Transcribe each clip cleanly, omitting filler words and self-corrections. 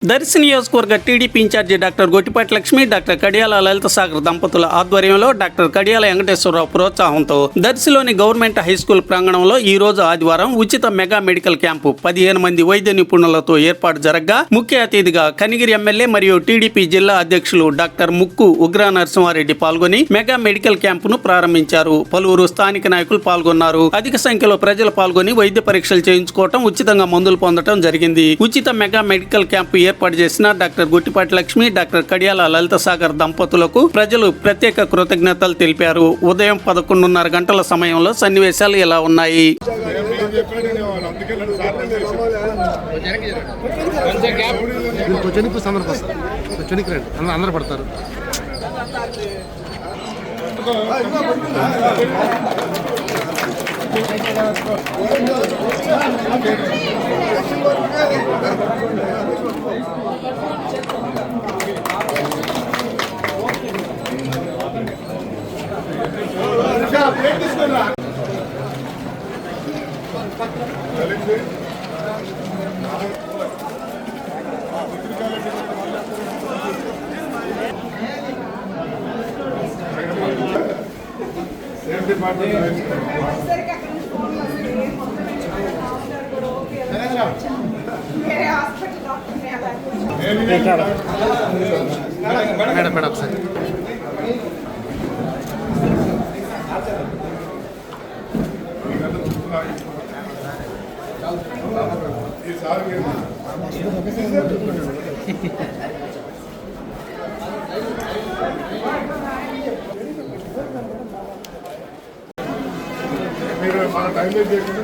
దర్శి నియోజకవర్గ TDP incharge doctor Gottipati Lakshmi, doctor Kadiyala Lalitha Sagar దంపతుల ఆధ్వర్యంలో డాక్టర్ కడియాల వెంకటేశ్వరరావు ప్రోత్సాహంతో దర్శిలోని గవర్నమెంట్ హై స్కూల్ ప్రాంగణంలో ఈ రోజు ఆదివారం ఉచిత మెగా మెడికల్ క్యాంపు 15 మంది వైద్య నిపుణులతో ఏర్పాటు జరగగా ముఖ్య అతిథిగా కనిగిరి ఎమ్మెల్యే మరియు టీడీపీ జిల్లా అధ్యక్షులు డాక్టర్ ముక్కు ఉగ్ర నరసింహారెడ్డి పాల్గొని మెగా మెడికల్ క్యాంపును ప్రారంభించారు. పలువురు స్థానిక నాయకులు పాల్గొన్నారు. అధిక సంఖ్యలో ప్రజలు పాల్గొని వైద్య పరీక్షలు చేయించుకోవటం, ఉచితంగా మందులు పొందడం జరిగింది. ఉచిత మెగా మెడికల్ క్యాంపు ఏర్పాటు చేసిన డాక్టర్ గొట్టిపాటి లక్ష్మి, డాక్టర్ కడియాల లలిత సాగర్ దంపతులకు ప్రజలు ప్రత్యేక కృతజ్ఞతలు తెలిపారు. ఉదయం 11:30 గంటల సమయంలో సన్నివేశాలు ఇలా ఉన్నాయి. మేడం సార్ మీరు మన టైం చేయకుండా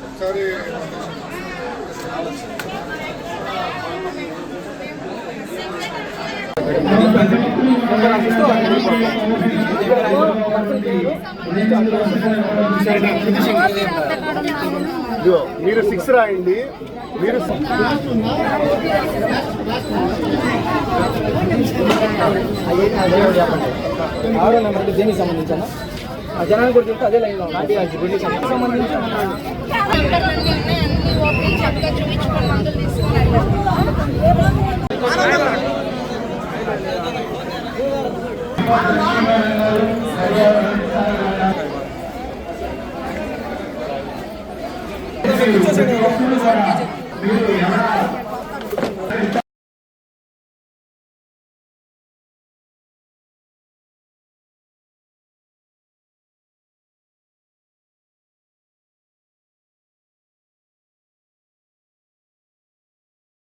ఒకసారి మీరు 6 రాయండి. మీరు దేనికి సంబంధించిన జనాన్ని కూడా చెప్తే అదే లైన్లో సంబంధించిన మీరు